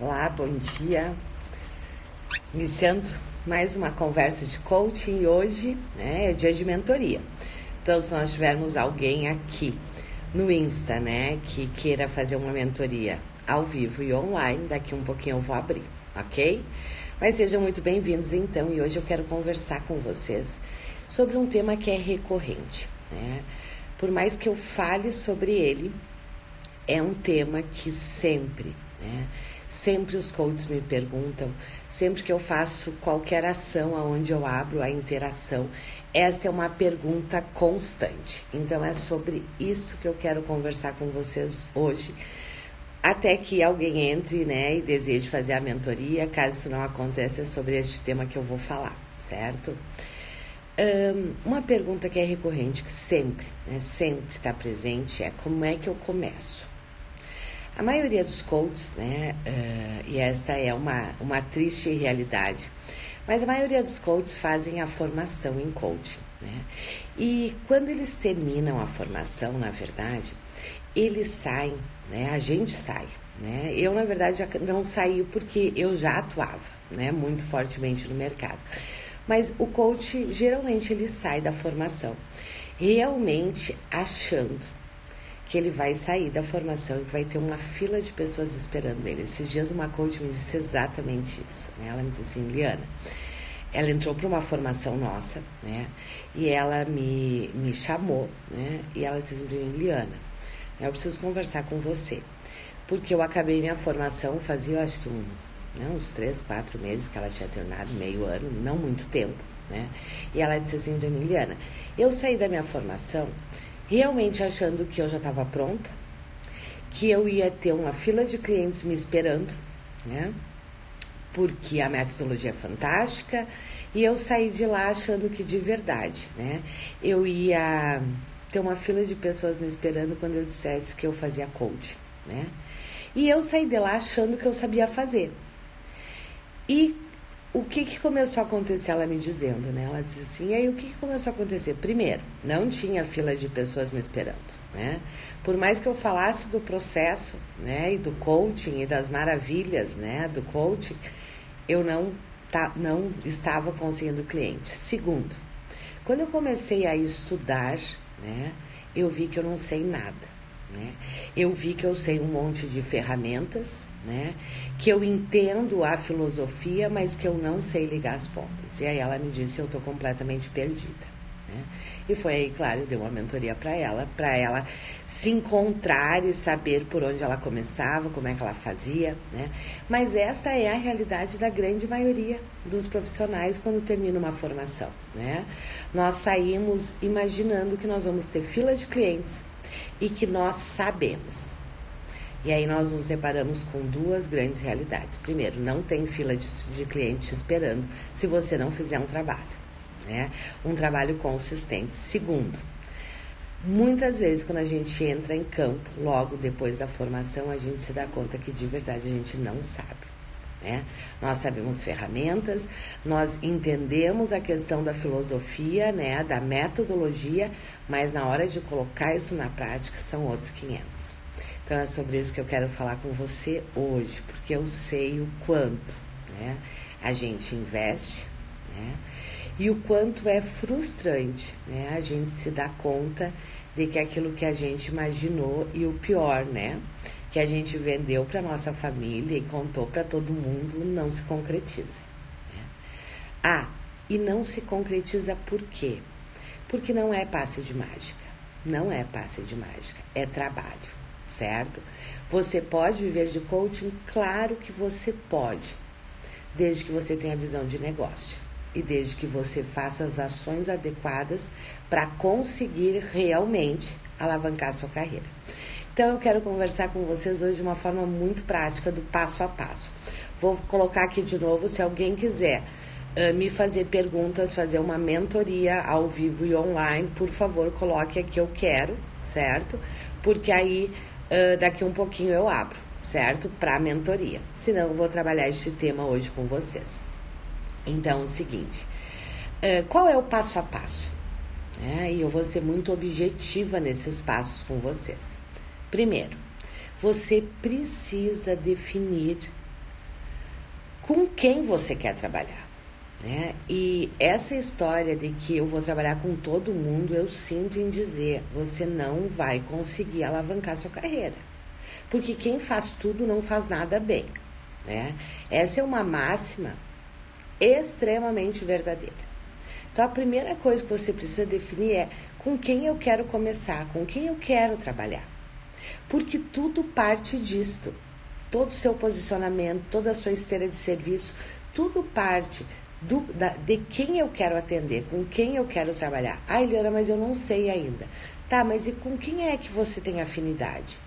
Olá, bom dia. Iniciando mais uma conversa de coaching e hoje é dia de mentoria. Então, se nós tivermos alguém aqui no Insta, que queira fazer uma mentoria ao vivo e online, daqui um pouquinho eu vou abrir, ok? Mas sejam muito bem-vindos então, e hoje eu quero conversar com vocês sobre um tema que é recorrente, Por mais que eu fale sobre ele, é um tema que sempre os coaches me perguntam, sempre que eu faço qualquer ação onde eu abro a interação, esta é uma pergunta constante. Então é sobre isso que eu quero conversar com vocês hoje, até que alguém entre e deseje fazer a mentoria. Caso isso não aconteça, é sobre este tema que eu vou falar, certo? Uma pergunta que é recorrente, que sempre está presente, é: como é que eu começo? A maioria dos coaches, e esta é uma triste realidade, mas a maioria dos coaches fazem a formação em coaching, E quando eles terminam a formação, na verdade, eles saem, a gente sai, Eu, na verdade, já não saí porque eu já atuava, muito fortemente no mercado. Mas o coach, geralmente, ele sai da formação realmente achando que ele vai sair da formação e que vai ter uma fila de pessoas esperando ele. Esses dias uma coach me disse exatamente isso, Ela me disse assim: Liana, ela entrou para uma formação nossa, E ela me chamou, E ela disse assim para mim: Liana, eu preciso conversar com você, porque eu acabei minha formação fazia, eu acho que uns 3, 4 meses que ela tinha terminado, meio ano, não muito tempo, E ela disse assim para mim: Liana, eu saí da minha formação realmente achando que eu já estava pronta, que eu ia ter uma fila de clientes me esperando, Porque a metodologia é fantástica, e eu saí de lá achando que de verdade, Eu ia ter uma fila de pessoas me esperando quando eu dissesse que eu fazia coaching, E eu saí de lá achando que eu sabia fazer. E o que começou a acontecer? Ela me dizendo, Ela disse assim: e aí o que começou a acontecer? Primeiro, não tinha fila de pessoas me esperando, Por mais que eu falasse do processo, e do coaching e das maravilhas, do coaching, eu não estava conseguindo cliente. Segundo, quando eu comecei a estudar, eu vi que eu não sei nada, Eu vi que eu sei um monte de ferramentas, que eu entendo a filosofia, mas que eu não sei ligar as pontas. E aí ela me disse: eu estou completamente perdida, E foi aí, claro, eu dei uma mentoria para ela se encontrar e saber por onde ela começava, como é que ela fazia, Mas esta é a realidade da grande maioria dos profissionais quando termina uma formação, Nós saímos imaginando que nós vamos ter fila de clientes e que nós sabemos. E aí nós nos deparamos com duas grandes realidades. Primeiro, não tem fila de cliente esperando se você não fizer um trabalho, Um trabalho consistente. Segundo, muitas vezes quando a gente entra em campo, logo depois da formação, a gente se dá conta que de verdade a gente não sabe, Nós sabemos ferramentas, nós entendemos a questão da filosofia, da metodologia, mas na hora de colocar isso na prática são outros 500. Então é sobre isso que eu quero falar com você hoje, porque eu sei o quanto, a gente investe, E o quanto é frustrante, a gente se dá conta de que aquilo que a gente imaginou e o pior, que a gente vendeu para nossa família e contou para todo mundo, não se concretiza. E não se concretiza por quê? Porque não é passe de mágica, é trabalho. Certo? Você pode viver de coaching? Claro que você pode, desde que você tenha visão de negócio e desde que você faça as ações adequadas para conseguir realmente alavancar a sua carreira. Então eu quero conversar com vocês hoje de uma forma muito prática, do passo a passo. Vou colocar aqui de novo, se alguém quiser me fazer perguntas, fazer uma mentoria ao vivo e online, por favor, coloque aqui: eu quero, certo? Porque aí daqui um pouquinho eu abro, certo? Para a mentoria. Senão eu vou trabalhar este tema hoje com vocês. Então é o seguinte: qual é o passo a passo? E eu vou ser muito objetiva nesses passos com vocês. Primeiro, você precisa definir com quem você quer trabalhar, né? E essa história de que eu vou trabalhar com todo mundo, eu sinto em dizer, você não vai conseguir alavancar sua carreira. Porque quem faz tudo não faz nada bem, né? Essa é uma máxima extremamente verdadeira. Então, a primeira coisa que você precisa definir é com quem eu quero começar, com quem eu quero trabalhar. Porque tudo parte disto. Todo o seu posicionamento, toda a sua esteira de serviço, tudo parte de quem eu quero atender, com quem eu quero trabalhar. Ah, Eliana, mas eu não sei ainda. Tá, mas e com quem é que você tem afinidade?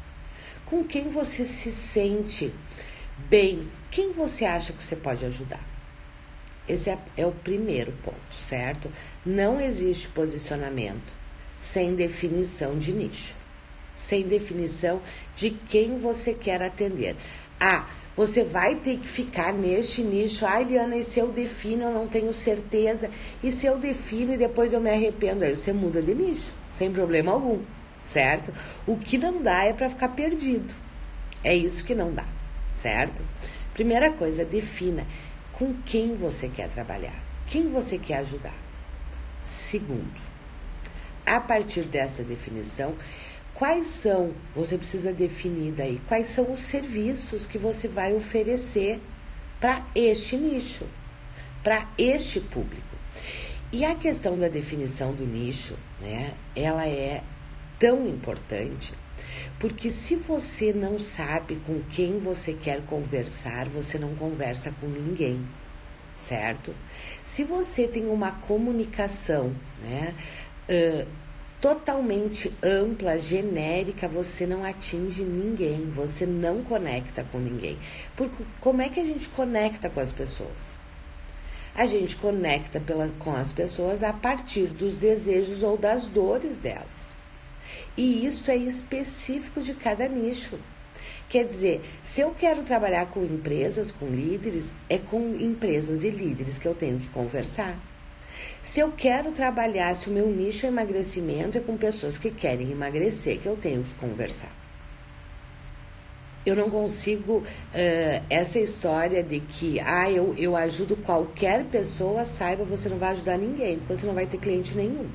Com quem você se sente bem? Quem você acha que você pode ajudar? Esse é o primeiro ponto, certo? Não existe posicionamento sem definição de nicho, sem definição de quem você quer atender. Ah, você vai ter que ficar neste nicho. Ah, Eliana, e se eu defino, eu não tenho certeza. E se eu defino e depois eu me arrependo? Aí você muda de nicho, sem problema algum, certo? O que não dá é para ficar perdido. É isso que não dá, certo? Primeira coisa, defina com quem você quer trabalhar, quem você quer ajudar. Segundo, a partir dessa definição, você precisa definir daí, quais são os serviços que você vai oferecer para este nicho, para este público. E a questão da definição do nicho, né, ela é tão importante, porque se você não sabe com quem você quer conversar, você não conversa com ninguém, certo? Se você tem uma comunicação, né, totalmente ampla, genérica, você não atinge ninguém, você não conecta com ninguém. Porque como é que a gente conecta com as pessoas? A gente conecta com as pessoas a partir dos desejos ou das dores delas. E isso é específico de cada nicho. Quer dizer, se eu quero trabalhar com empresas, com líderes, é com empresas e líderes que eu tenho que conversar. Se eu quero trabalhar, se o meu nicho é emagrecimento, é com pessoas que querem emagrecer que eu tenho que conversar. Eu não consigo, essa história de que eu ajudo qualquer pessoa, saiba, você não vai ajudar ninguém, porque você não vai ter cliente nenhum.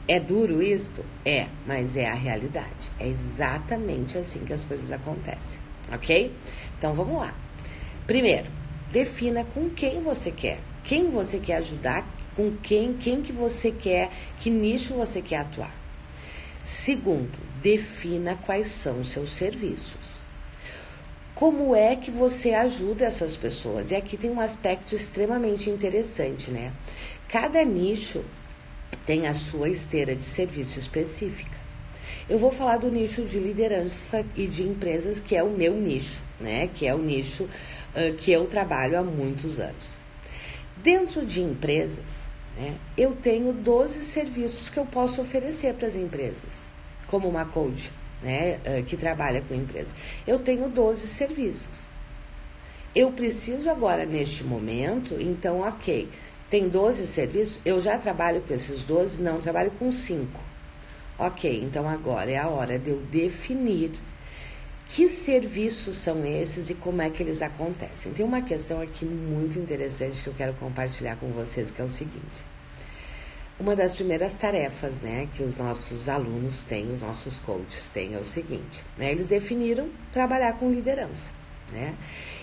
É duro isto? É, mas é a realidade. É exatamente assim que as coisas acontecem, ok? Então, vamos lá. Primeiro, defina com quem você quer. Quem você quer ajudar, com quem que você quer, que nicho você quer atuar. Segundo, defina quais são os seus serviços. Como é que você ajuda essas pessoas? E aqui tem um aspecto extremamente interessante, né? Cada nicho tem a sua esteira de serviço específica. Eu vou falar do nicho de liderança e de empresas, que é o meu nicho, né? Que é o nicho que eu trabalho há muitos anos. Dentro de empresas, né, eu tenho 12 serviços que eu posso oferecer para as empresas, como uma coach, né, que trabalha com empresas. Eu tenho 12 serviços. Eu preciso agora, neste momento, então, ok, tem 12 serviços, eu já trabalho com esses 12, não, trabalho com 5. Ok, então agora é a hora de eu definir que serviços são esses e como é que eles acontecem. Tem uma questão aqui muito interessante que eu quero compartilhar com vocês, que é o seguinte. Uma das primeiras tarefas, né, que os nossos alunos têm, os nossos coaches têm, é o seguinte, né, eles definiram trabalhar com liderança, né?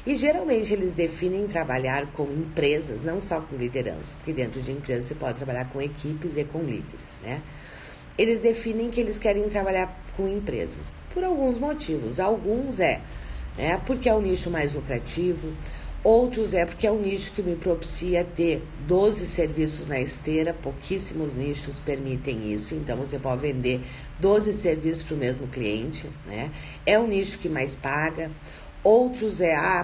E geralmente eles definem trabalhar com empresas, não só com liderança, porque dentro de empresas você pode trabalhar com equipes e com líderes, né? Eles definem que eles querem trabalhar com empresas por alguns motivos. Alguns porque é o nicho mais lucrativo, outros porque é o nicho que me propicia ter 12 serviços na esteira, pouquíssimos nichos permitem isso, então você pode vender 12 serviços para o mesmo cliente, né? É o nicho que mais paga. Outros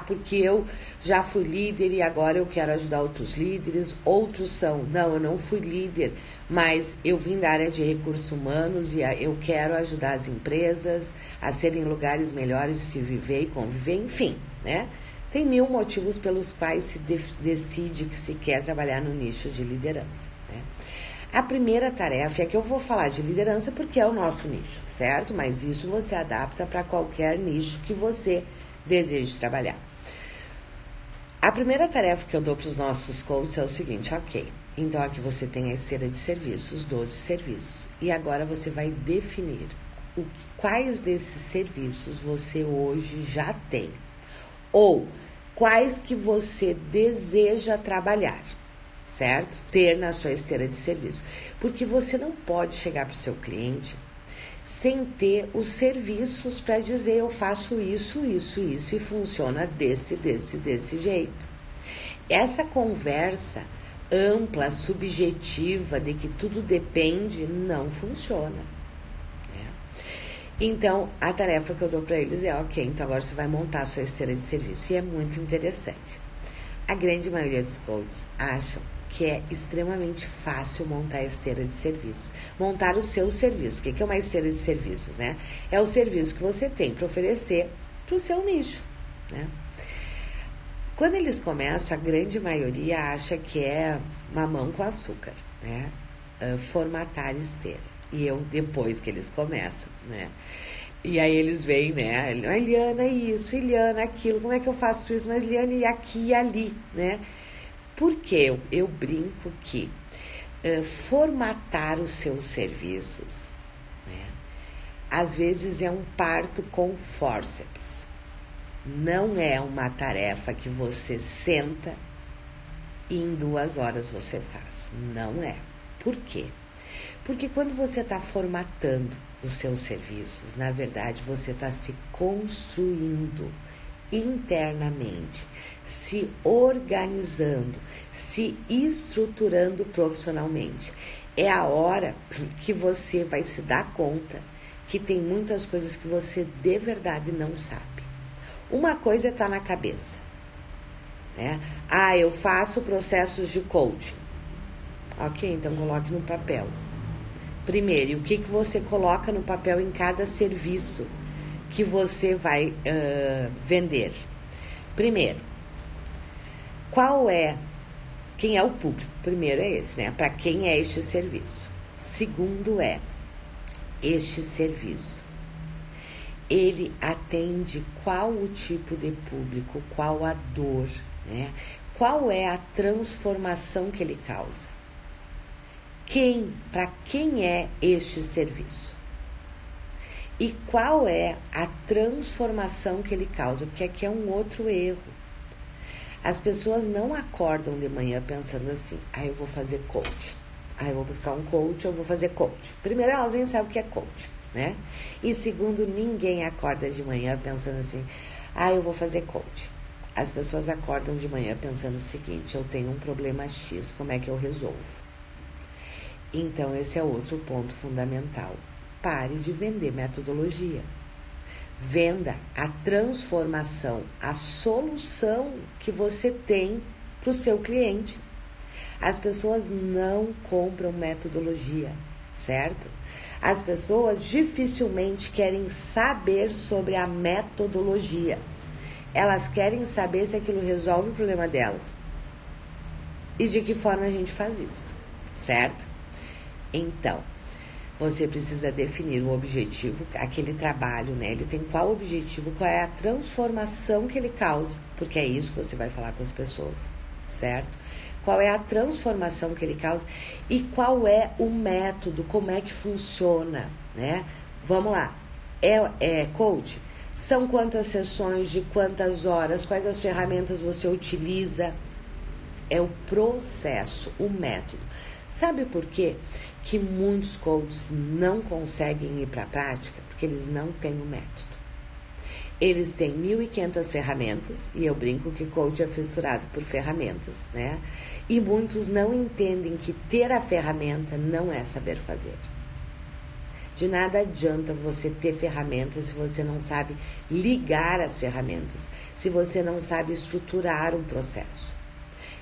porque eu já fui líder e agora eu quero ajudar outros líderes. Outros são, não, eu não fui líder, mas eu vim da área de recursos humanos e eu quero ajudar as empresas a serem lugares melhores de se viver e conviver, enfim, né? Tem 1000 motivos pelos quais se decide que se quer trabalhar no nicho de liderança, né? A primeira tarefa é que eu vou falar de liderança porque é o nosso nicho, certo? Mas isso você adapta para qualquer nicho que você deseje trabalhar. A primeira tarefa que eu dou para os nossos coaches é o seguinte, ok, então aqui você tem a esteira de serviços, 12 serviços, e agora você vai definir quais desses serviços você hoje já tem, ou quais que você deseja trabalhar, certo? Ter na sua esteira de serviço, porque você não pode chegar para o seu cliente sem ter os serviços para dizer eu faço isso e funciona desse jeito. Essa conversa ampla, subjetiva, de que tudo depende, não funciona. Né? Então, a tarefa que eu dou para eles é, ok, então agora você vai montar a sua esteira de serviço. E é muito interessante. A grande maioria dos coaches acham que é extremamente fácil montar a esteira de serviço. Montar o seu serviço. O que é uma esteira de serviços, né? É o serviço que você tem para oferecer para o seu nicho, né? Quando eles começam, a grande maioria acha que é mamão com açúcar, né? Formatar esteira. E eu, depois que eles começam, né? E aí eles veem, né? Eliana, isso, Eliana, aquilo, como é que eu faço isso? Mas Eliana, e aqui e ali, né? Porque eu brinco que formatar os seus serviços, né, às vezes é um parto com fórceps. Não é uma tarefa que você senta e em 2 horas você faz. Não é. Por quê? Porque quando você está formatando os seus serviços, na verdade você está se construindo internamente, se organizando, se estruturando profissionalmente. É a hora que você vai se dar conta que tem muitas coisas que você de verdade não sabe. Uma coisa é estar na cabeça, né? Ah, eu faço processos de coaching. Ok, então coloque no papel. Primeiro, e o que você coloca no papel em cada serviço que você vai vender? Primeiro, quem é o público? Primeiro é esse, né? Para quem é este serviço? Segundo é, este serviço, ele atende qual o tipo de público, qual a dor, né? Qual é a transformação que ele causa? Para quem é este serviço? E qual é a transformação que ele causa? Porque aqui é um outro erro. As pessoas não acordam de manhã pensando assim, eu vou fazer coach. Eu vou buscar um coach, eu vou fazer coach. Primeiro, elas nem sabem o que é coach, né? E segundo, ninguém acorda de manhã pensando assim, eu vou fazer coach. As pessoas acordam de manhã pensando o seguinte, eu tenho um problema X, como é que eu resolvo? Então, esse é outro ponto fundamental. Pare de vender metodologia. Venda a transformação, a solução que você tem para o seu cliente. As pessoas não compram metodologia, certo? As pessoas dificilmente querem saber sobre a metodologia. Elas querem saber se aquilo resolve o problema delas. E de que forma a gente faz isso, certo? Então, você precisa definir o objetivo, aquele trabalho, né? Ele tem qual objetivo, qual é a transformação que ele causa, porque é isso que você vai falar com as pessoas, certo? Qual é a transformação que ele causa e qual é o método, como é que funciona, né? Vamos lá, coach, são quantas sessões, de quantas horas, quais as ferramentas você utiliza? É o processo, o método. Sabe por quê que muitos coaches não conseguem ir para a prática? Porque eles não têm o método. Eles têm 1.500 ferramentas, e eu brinco que coach é fissurado por ferramentas, né? E muitos não entendem que ter a ferramenta não é saber fazer. De nada adianta você ter ferramentas se você não sabe ligar as ferramentas, se você não sabe estruturar um processo.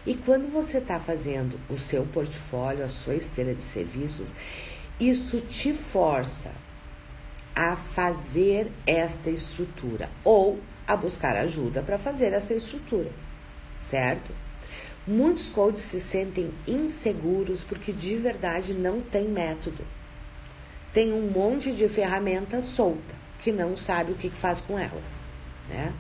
E quando você está fazendo o seu portfólio, a sua esteira de serviços, isso te força a fazer esta estrutura ou a buscar ajuda para fazer essa estrutura, certo? Muitos coaches se sentem inseguros porque de verdade não tem método. Tem um monte de ferramenta solta que não sabe o que faz com elas, né?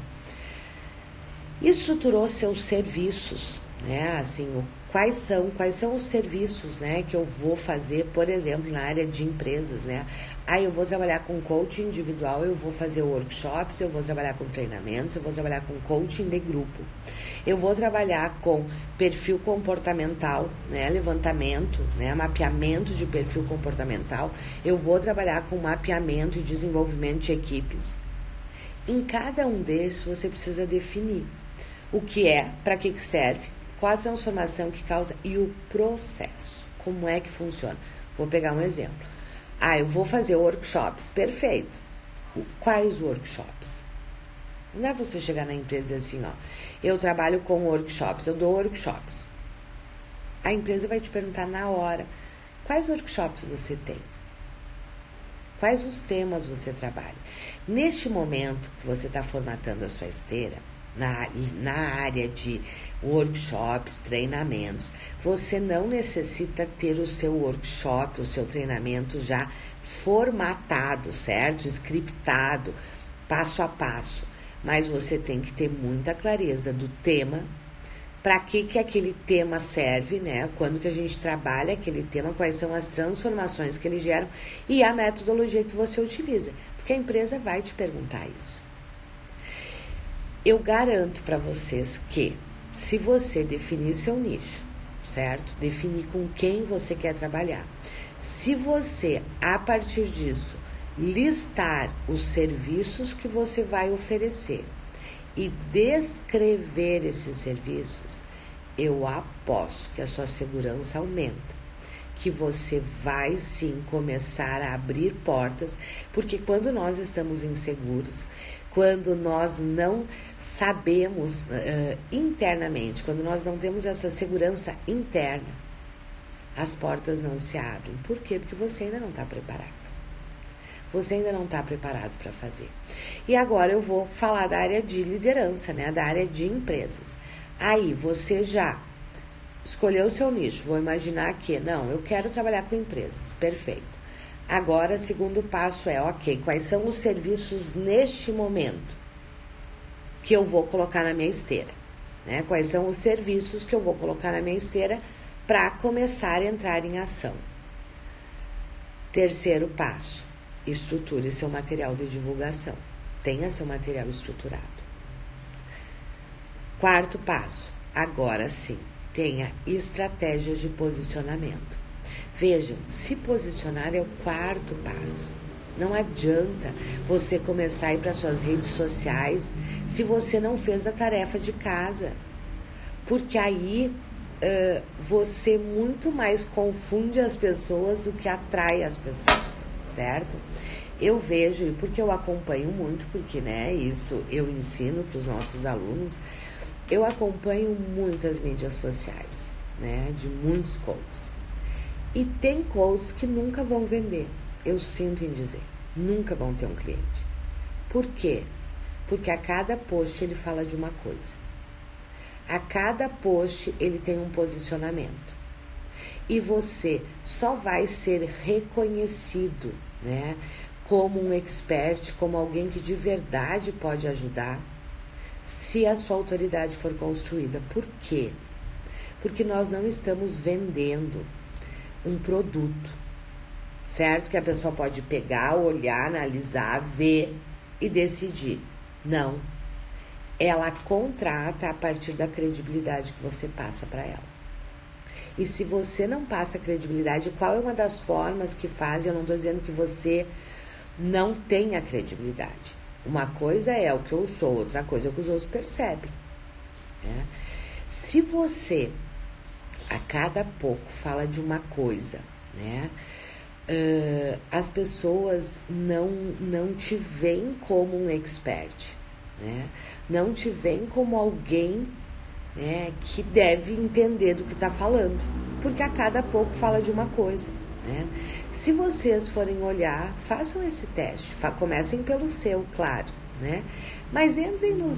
Estruturou seus serviços, né? Assim, quais são os serviços, né, que eu vou fazer, por exemplo, na área de empresas, né? Eu vou trabalhar com coaching individual, eu vou fazer workshops, eu vou trabalhar com treinamentos, eu vou trabalhar com coaching de grupo. Eu vou trabalhar com perfil comportamental, né, levantamento, né, mapeamento de perfil comportamental. Eu vou trabalhar com mapeamento e desenvolvimento de equipes. Em cada um desses você precisa definir o que é, para que serve, qual a transformação que causa e o processo. Como é que funciona? Vou pegar um exemplo. Eu vou fazer workshops. Perfeito. Quais workshops? Não é você chegar na empresa e dizer assim, eu trabalho com workshops, eu dou workshops. A empresa vai te perguntar na hora, quais workshops você tem? Quais os temas você trabalha? Neste momento que você está formatando a sua esteira, na área de workshops, treinamentos, você não necessita ter o seu workshop, o seu treinamento já formatado, certo? Scriptado, passo a passo. Mas você tem que ter muita clareza do tema, para que aquele tema serve, né? Quando que a gente trabalha aquele tema, quais são as transformações que ele gera e a metodologia que você utiliza. Porque a empresa vai te perguntar isso. Eu garanto para vocês que, se você definir seu nicho, certo? Definir com quem você quer trabalhar. Se você, a partir disso, listar os serviços que você vai oferecer e descrever esses serviços, eu aposto que a sua segurança aumenta. Que você vai sim começar a abrir portas, porque quando nós estamos inseguros, quando nós não sabemos internamente, quando nós não temos essa segurança interna, as portas não se abrem. Por quê? Porque você ainda não está preparado. Você ainda não está preparado para fazer. E agora eu vou falar da área de liderança, né? Da área de empresas. Aí você já escolheu o seu nicho. Vou imaginar que, não, eu quero trabalhar com empresas. Perfeito. Agora, segundo passo é, quais são os serviços neste momento que eu vou colocar na minha esteira? Né? Quais são os serviços que eu vou colocar na minha esteira para começar a entrar em ação? Terceiro passo, estruture seu material de divulgação. Tenha seu material estruturado. Quarto passo, agora sim, tenha estratégias de posicionamento. Vejam, se posicionar é o quarto passo. Não adianta você começar a ir para suas redes sociais se você não fez a tarefa de casa. Porque aí você muito mais confunde as pessoas do que atrai as pessoas, certo? Eu vejo, e porque eu acompanho muito, porque isso eu ensino para os nossos alunos, eu acompanho muitas mídias sociais, de muitos coaches. E tem coaches que nunca vão vender, eu sinto em dizer, nunca vão ter um cliente. Por quê? Porque a cada post ele fala de uma coisa. A cada post ele tem um posicionamento. E você só vai ser reconhecido, como um expert, como alguém que de verdade pode ajudar, se a sua autoridade for construída. Por quê? Porque nós não estamos vendendo um produto, certo? Que a pessoa pode pegar, olhar, analisar, ver e decidir. Não. Ela contrata a partir da credibilidade que você passa para ela. E se você não passa credibilidade, qual é uma das formas que faz? Eu não estou dizendo que você não tenha credibilidade. Uma coisa é o que eu sou, outra coisa é o que os outros percebem. Se você a cada pouco fala de uma coisa, as pessoas não te veem como um expert, não te veem como alguém que deve entender do que está falando, porque a cada pouco fala de uma coisa. Se vocês forem olhar, façam esse teste, comecem pelo seu, claro, mas entrem no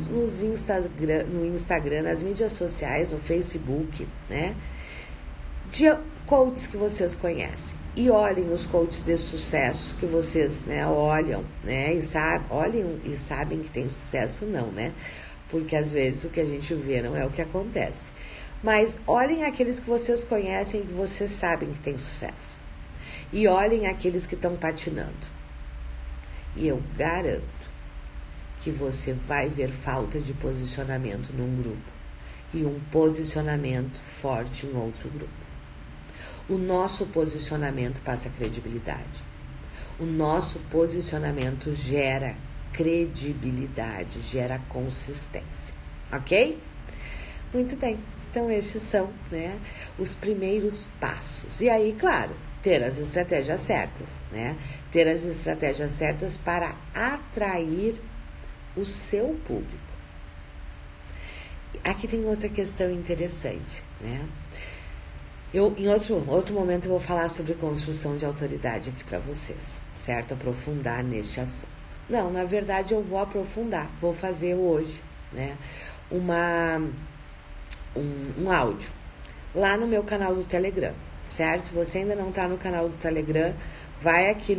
Instagram, nas mídias sociais, no Facebook, de coaches que vocês conhecem, e olhem os coaches de sucesso que vocês olham, olhem e sabem que tem sucesso, não, porque às vezes o que a gente vê não é o que acontece. Mas olhem aqueles que vocês conhecem e que vocês sabem que tem sucesso. E olhem aqueles que estão patinando. E eu garanto que você vai ver falta de posicionamento num grupo e um posicionamento forte em outro grupo. O nosso posicionamento passa credibilidade. O nosso posicionamento gera credibilidade, gera consistência, ok? Muito bem, então estes são, né, os primeiros passos. E aí, claro, ter as estratégias certas, né? Ter as estratégias certas para atrair o seu público. Aqui tem outra questão interessante, né? Em outro momento eu vou falar sobre construção de autoridade aqui para vocês, certo? Aprofundar neste assunto. Não, na verdade eu vou aprofundar, vou fazer hoje, né, um áudio lá no meu canal do Telegram, certo? Se você ainda não está no canal do Telegram, vai aqui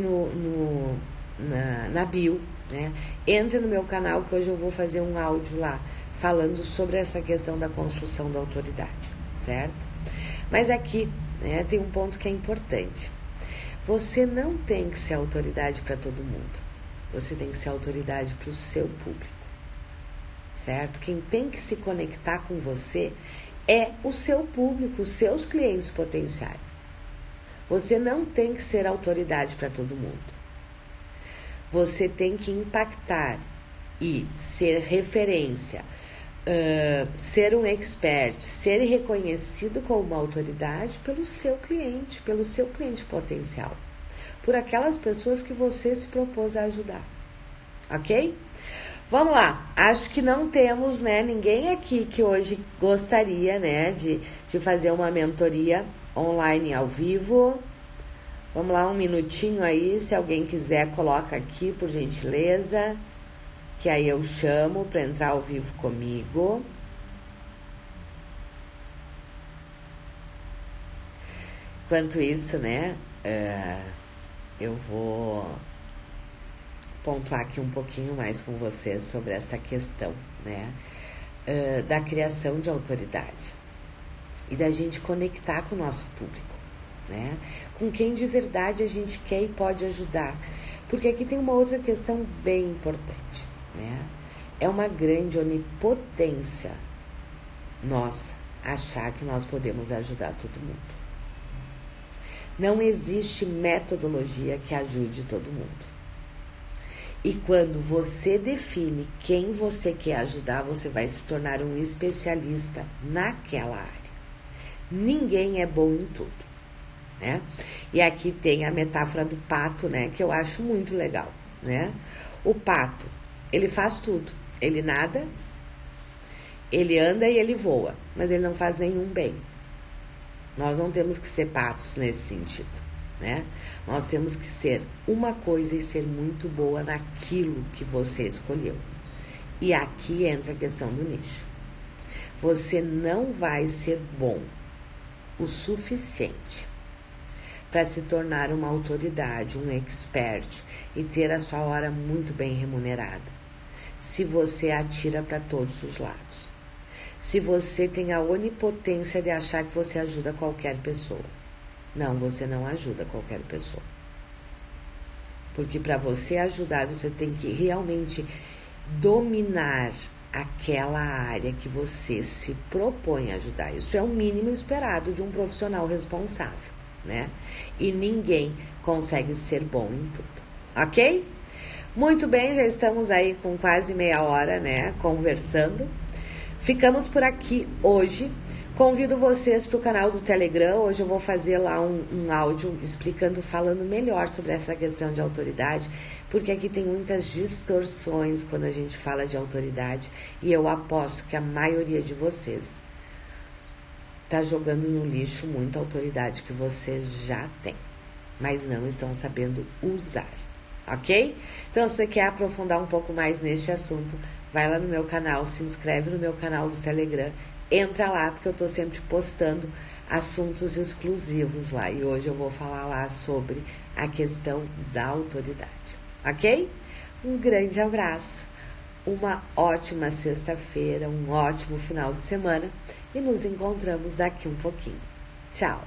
na bio, né? Entre no meu canal que hoje eu vou fazer um áudio lá falando sobre essa questão da construção da autoridade, certo? Mas aqui, né, tem um ponto que é importante. Você não tem que ser autoridade para todo mundo. Você tem que ser autoridade para o seu público, certo? Quem tem que se conectar com você é o seu público, os seus clientes potenciais. Você não tem que ser autoridade para todo mundo. Você tem que impactar e ser referência, ser um expert, ser reconhecido como uma autoridade pelo seu cliente potencial, por aquelas pessoas que você se propôs a ajudar, ok? Vamos lá, acho que não temos, né, ninguém aqui que hoje gostaria, né, de fazer uma mentoria online ao vivo. Vamos lá, um minutinho aí, se alguém quiser, coloca aqui, por gentileza, que aí eu chamo para entrar ao vivo comigo. Enquanto isso, né, eu vou pontuar aqui um pouquinho mais com vocês sobre essa questão, né, da criação de autoridade e da gente conectar com o nosso público, né, com quem de verdade a gente quer e pode ajudar, porque aqui tem uma outra questão bem importante, né, é uma grande onipotência nossa achar que nós podemos ajudar todo mundo. Não existe metodologia que ajude todo mundo. E quando você define quem você quer ajudar, você vai se tornar um especialista naquela área. Ninguém é bom em tudo, né? E aqui tem a metáfora do pato, né? Que eu acho muito legal, né? O pato, ele faz tudo. Ele nada, ele anda e ele voa, mas ele não faz nenhum bem. Nós não temos que ser patos nesse sentido, né? Nós temos que ser uma coisa e ser muito boa naquilo que você escolheu. E aqui entra a questão do nicho. Você não vai ser bom o suficiente para se tornar uma autoridade, um expert e ter a sua hora muito bem remunerada, se você atira para todos os lados. Se você tem a onipotência de achar que você ajuda qualquer pessoa. Não, você não ajuda qualquer pessoa. Porque para você ajudar, você tem que realmente dominar aquela área que você se propõe a ajudar. Isso é o mínimo esperado de um profissional responsável, né? E ninguém consegue ser bom em tudo, ok? Muito bem, já estamos aí com quase meia hora, né, conversando. Ficamos por aqui hoje. Convido vocês para o canal do Telegram. Hoje eu vou fazer lá um áudio explicando, falando melhor sobre essa questão de autoridade, porque aqui tem muitas distorções quando a gente fala de autoridade e eu aposto que a maioria de vocês está jogando no lixo muita autoridade que vocês já têm, mas não estão sabendo usar, ok? Então, se você quer aprofundar um pouco mais neste assunto, vai lá no meu canal, se inscreve no meu canal do Telegram, entra lá, porque eu tô sempre postando assuntos exclusivos lá. E hoje eu vou falar lá sobre a questão da autoridade, ok? Um grande abraço, uma ótima sexta-feira, um ótimo final de semana e nos encontramos daqui um pouquinho. Tchau!